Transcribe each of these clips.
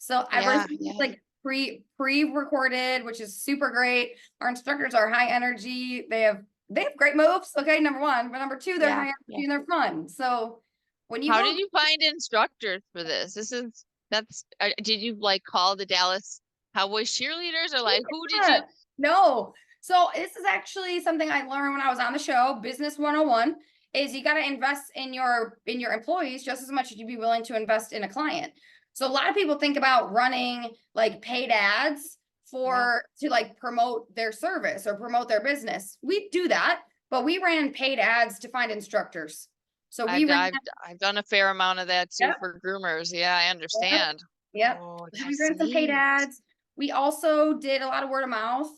So Yeah, everything is yeah. like pre-recorded, which is super great. Our instructors are high energy. They have great moves. Okay, number one, but number two, they're Yeah, high yeah. energy and they're fun. So when you How go, did you find instructors for this? Did you like call the Dallas Cowboys cheerleaders or like who did you? yeah, no. So this is actually something I learned when I was on the show, Business 101, is you got to invest in your employees just as much as you'd be willing to invest in a client. So a lot of people think about running like paid ads Yeah, to like promote their service or promote their business. We do that, but we ran paid ads to find instructors. So we I've ran, I've I've done a fair amount of that too yep, for groomers. Yeah, I yep, understand. yep. Oh, So we that's ran some paid neat. ads. We also did a lot of word of mouth.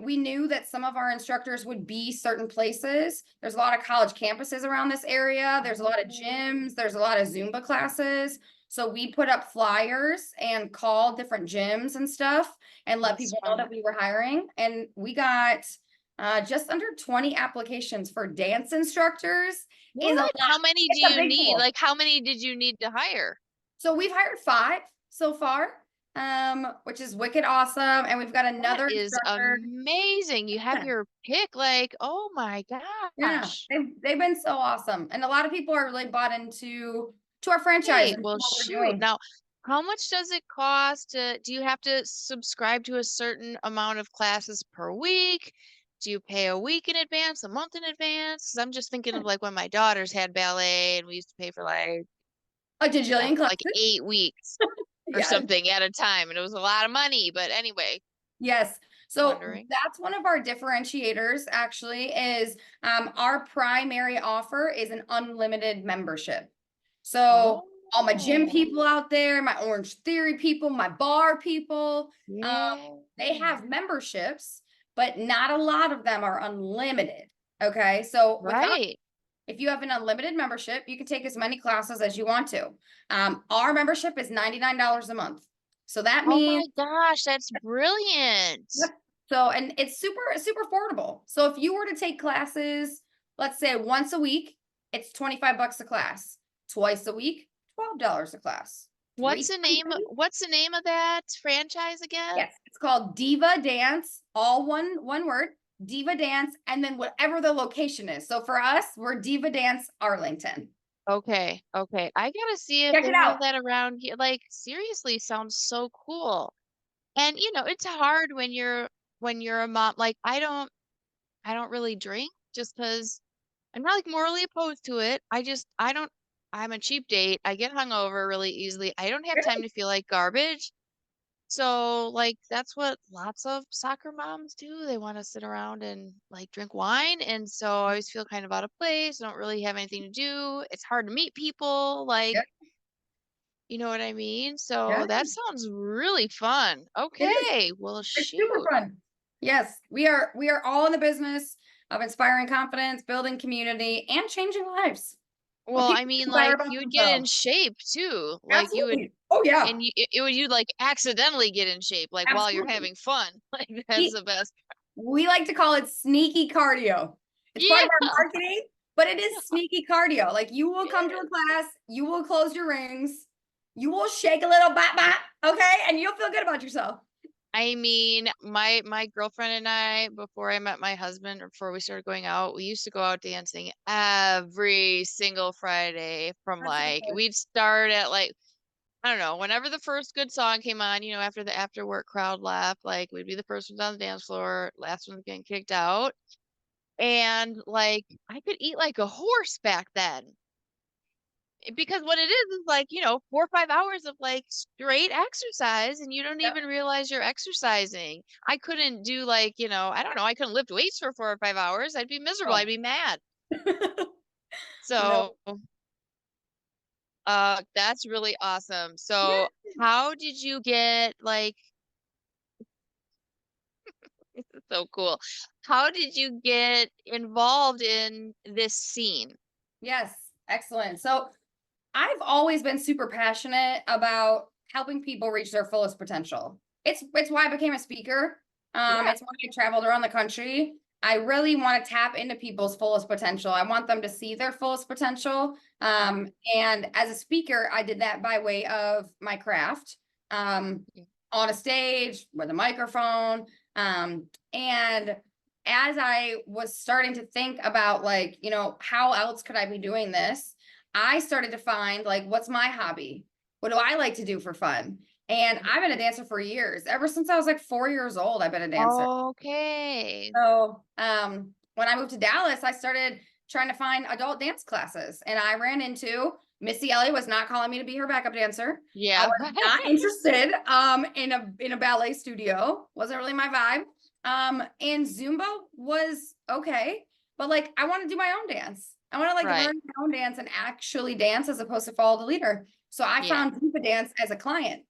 We knew that some of our instructors would be certain places. There's a lot of college campuses around this area. There's a lot of Oh, gyms. There's a lot of Zumba classes. So we put up flyers and called different gyms and stuff and let that's people know that smart. we were hiring. And we got just under 20 applications for dance instructors. Is a What? lot. How many do It's a you big need? pool. Like, how many did you need to hire? So we've hired 5 so far, which is wicked awesome. And we've got That another is instructor. amazing. You have Yeah, your pick. Like, oh my yeah, gosh. they've been so awesome. And a lot of people are really bought to our franchise Hey, and to well, what we're shoot. doing. Now, how much does it cost do you have to subscribe to a certain amount of classes per week? Do you pay a week in advance, a month in advance? 'Cause I'm just thinking of like when my daughters had ballet and we used to pay for A gajillion like classes. 8 weeks or Yes. something at a time. And it was a lot of money. But anyway, Yes. So wondering. that's one of our differentiators actually is our primary offer is an unlimited membership. So all my gym Oh, people out there, my Orange Theory people, my bar people, yeah. they have memberships, but not a lot of them are unlimited. Okay. So Right. if you have an unlimited membership, you can take as many classes as you want to. Our membership is $99 a month. So that Oh means, my gosh, that's brilliant. yep. So, and it's super affordable. So if you were to take classes, let's say once a week, it's 25 bucks a class. Twice a week, $12 a class. Three times a week. What's the name of that franchise again? Yes, it's called Diva Dance, all one word, Diva Dance, and then whatever the location is. So for us, we're Diva Dance Arlington. Okay, okay. I gotta see if Check it they have out. that around here. Like, seriously, sounds so cool. And it's hard when you're a mom. Like, I don't really drink just because I'm not like morally opposed to it. I'm a cheap date. I get hungover really easily. I don't have time to feel like garbage. So, like, that's what lots of soccer moms do. They want to sit around and like drink wine. And so I always feel kind of out of place. I don't really have anything to do. It's hard to meet people. Like, Yep. you know what I mean? Yeah, So that sounds really fun. it is. Okay. Well, It's super shoot. fun. Yes, we are all in the business of inspiring confidence, building community, and changing lives. When Well, I people mean, feel better like, about you would get in themselves. shape too. Like, Absolutely. Oh yeah, and you'd like accidentally get in shape, like while you're absolutely. having fun. Like, that's We, the best. we like to call it sneaky cardio. It's part Yeah. of our marketing, but it is sneaky cardio. Like you will come to Yeah. a class, you will close your rings, you will shake a little bat, okay, and you'll feel good about yourself. I mean, my girlfriend and I, before I met my husband, or before we started going out, we used to go out dancing every single Friday from That's like good. we'd start at like I don't know, whenever the first good song came on, after the after work crowd left, like we'd be the first ones on the dance floor, last ones getting kicked out. And like I could eat like a horse back then. Because what it is like, 4 or 5 hours of like straight exercise and you don't Yep. even realize you're exercising. I couldn't do like, I don't know, I couldn't lift weights for 4 or 5 hours. I'd be miserable. I'd Oh. be mad. No. So, that's really awesome. Yeah. So, how did you get like, this is so cool. How did you get involved in this scene? Yes. Excellent. So I've always been super passionate about helping people reach their fullest potential. It's why I became a speaker. Yeah. It's why I traveled around the country. I really want to tap into people's fullest potential. I want them to see their fullest potential. Yeah. And as a speaker, I did that by way of my craft. Yeah. on a stage with a microphone. And as I was starting to think about like, how else could I be doing this? I started to find like, what's my hobby? What do I like to do for fun? And I've been a dancer for years. Ever since I was like 4 years old, I've been a dancer. Okay. So, when I moved to Dallas, I started trying to find adult dance classes, and I ran into Missy Elliott was not calling me to be her backup dancer. I Yeah. was not interested in a ballet studio. Wasn't really my vibe. And Zumba was okay, but like I want to do my own dance. I want to like Right. learn my own dance and actually dance as opposed to follow the leader. So I Yeah. found Diva Dance as a client,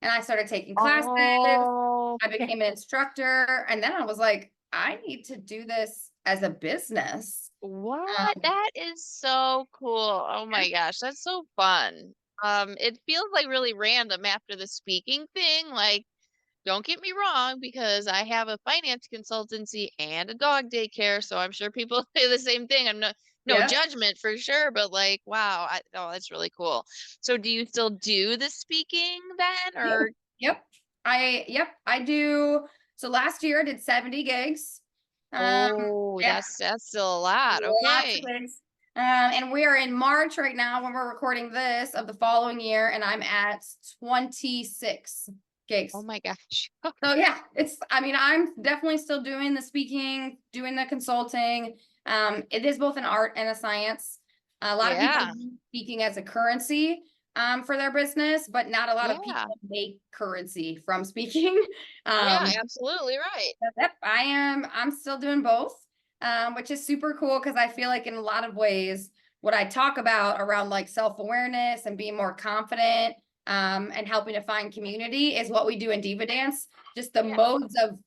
and I started taking classes. Oh, I became an instructor, and then I was like, I need to do this as a business. what? Um, That is so cool. Oh my gosh, that's so fun. It feels like really random after the speaking thing. Like, don't get me wrong, because I have a finance consultancy and a dog daycare, so I'm sure people say the same thing. I'm not no yeah, judgment for sure, but like, wow, oh, that's really cool. So do you still do the speaking then, yeah, or yep. I do. So last year I did 70 gigs. Um, oh, yeah, that's still a lot. lots of Okay. gigs. And we are in March right now when we're recording this of the following year, and I'm at 26 Oh gigs. my gosh. So yeah, I mean, I'm definitely still doing the speaking, doing the consulting. It is both an art and a science. A lot of people Yeah. use speaking as a currency, for their business, but not a lot of Yeah. people make currency from speaking. Yeah, Um, absolutely right. yep, I'm still doing both, which is super cool because I feel like in a lot of ways, what I talk about around like self-awareness and being more confident, and helping to find community is what we do in Diva Dance. Just the Yeah. modes of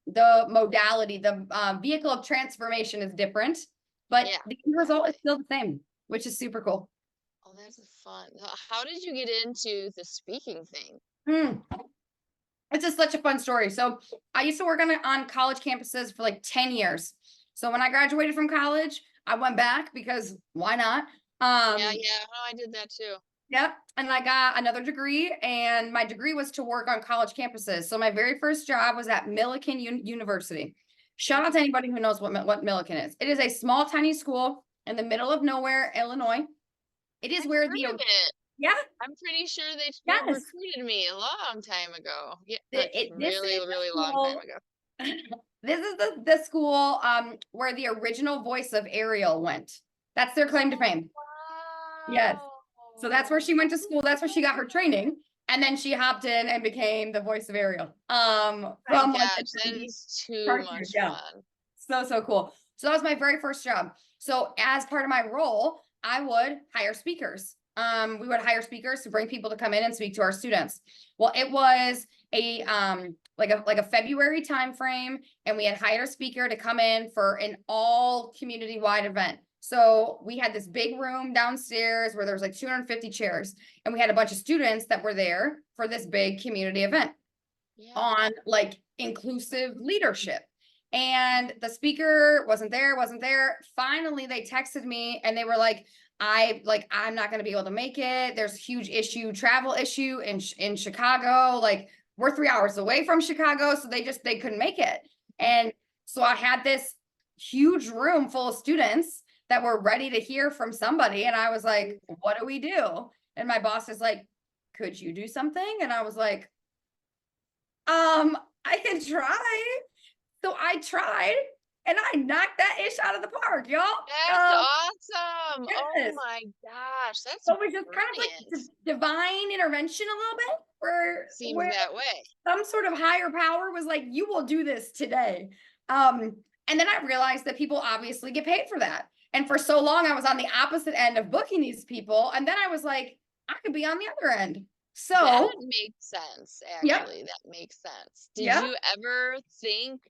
the modality, the vehicle of transformation is different, but Yeah, the end result is exactly. still the same, which is super cool. Oh, that's fun. How did you get into the speaking thing? Hmm. It's just such a fun story. So I used to work on college campuses for like 10 years. So when I graduated from college, I went back because why not? Yeah, Um, yeah. Oh, I did that too. yep. And I got another degree, and my degree was to work on college campuses. So my very first job was at Millikan University. Shout out to Okay. anybody who knows what Millikan is. It is a small, tiny school in the middle of nowhere, Illinois. It is I've where heard of it. yeah, I'm pretty sure they yes. recruited me a long time ago. Yeah, It, like it- this really, is the really long time school ago. This is the school where the original voice of Ariel went. That's their claim to Oh, fame. Yes. So that's where wow. she went to school. That's where she got her training. And then she hopped in and became the voice of Ariel. My From like the gosh, that Disney is too cartoon. much Yeah. fun. So cool. So that was my very first job. So as part of my role, I would hire speakers. We would hire speakers to bring people to come in and speak to our students. Well, it was a like a February time frame, and we had hired a speaker to come in for an all community wide event. So we had this big room downstairs where there was like 250 chairs, and we had a bunch of students that were there for this big community event Yeah. on like inclusive leadership. And the speaker wasn't there. Finally, they texted me and they were like, I'm not going to be able to make it. There's a huge travel issue in Chicago. Like we're 3 hours away from Chicago. So they couldn't make it. And so I had this huge room full of students that were ready to hear from somebody. And I was like, what do we do? And my boss is like, could you do something? And I was like, I can try. So I tried and I knocked that ish out of the park, y'all. That's awesome. Oh Yes. my gosh, that's So it was just kind of like brilliant. divine intervention a little bit Seems where that way. some sort of higher power was like, you will do this today. Um, and then I realized that people obviously get paid for that. And for so long, I was on the opposite end of booking these people. And then I was like, I could be on the other end. That So, makes sense, yep, actually. That makes sense. Did yep. you ever think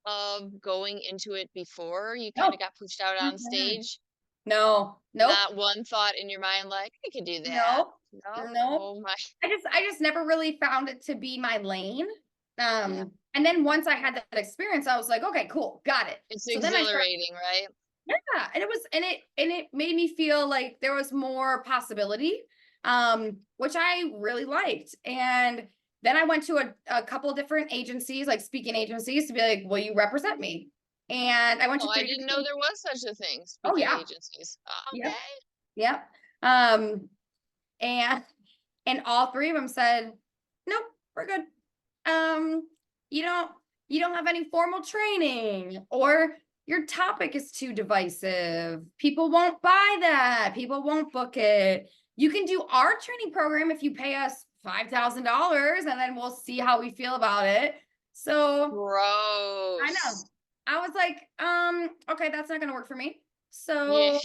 of going into it before you kind No, of got pushed out on stage? no, nope. Not one thought in your mind like, I could do that. No, No. no. Oh my. I just never really found it to be my lane. Yeah. And then once I had that experience, I was like, okay, cool, got it. It's So then I started, exhilarating, right? yeah, and it made me feel like there was more possibility. which I really liked. And then I went to a couple different agencies, like speaking agencies, to be like, will you represent me? And I went to Oh, I three didn't know different, there was such a thing, oh speaking yeah, agencies. Oh, yep, okay. yep. Um, and all three of them said, nope, we're good. Um, you don't you don't have any formal training, or your topic is too divisive. People won't buy that. People won't book it. You can do our training program if you pay us $5,000, and then we'll see how we feel about it. So I know. Gross. I was like, okay, that's not gonna work for me. Yeah. So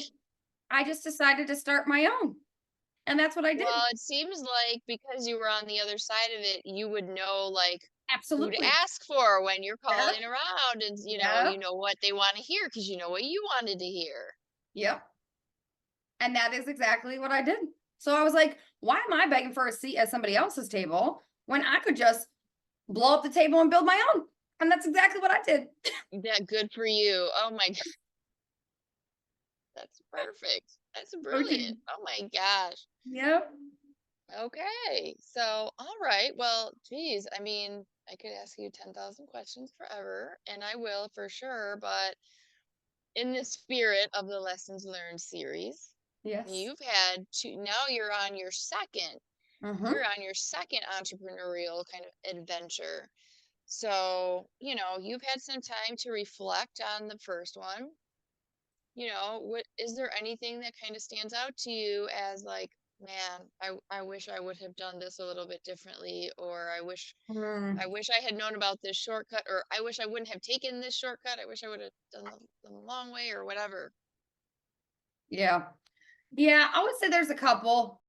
I just decided to start my own. And that's what I did. Well, it seems like because you were on the other side of it, you would know like who to Absolutely. ask for when you're Yep. calling around and Yep. you know what they want to hear because you know what you wanted to hear. Yep. And that is exactly what I did. So I was like, why am I begging for a seat at somebody else's table when I could just blow up the table and build my own? And that's exactly what I did. That good for you. Oh my God, that's perfect. That's OT. brilliant. Oh my gosh. Yep. Okay. So, all right. Well, geez, I mean, I could ask you 10,000 questions forever, and I will for sure, but in the spirit of the lessons learned series, Yes. you've had two, now Mm-hmm. you're on your second entrepreneurial kind of adventure. So, you've had some time to reflect on the first one. What is there anything that kind of stands out to you as like, man, I wish I would have done this a little bit differently, or I Mm. wish I had known about this shortcut, or I wish I wouldn't have taken this shortcut. I wish I would have done the long way or whatever. Yeah. Yeah. I would say there's a couple.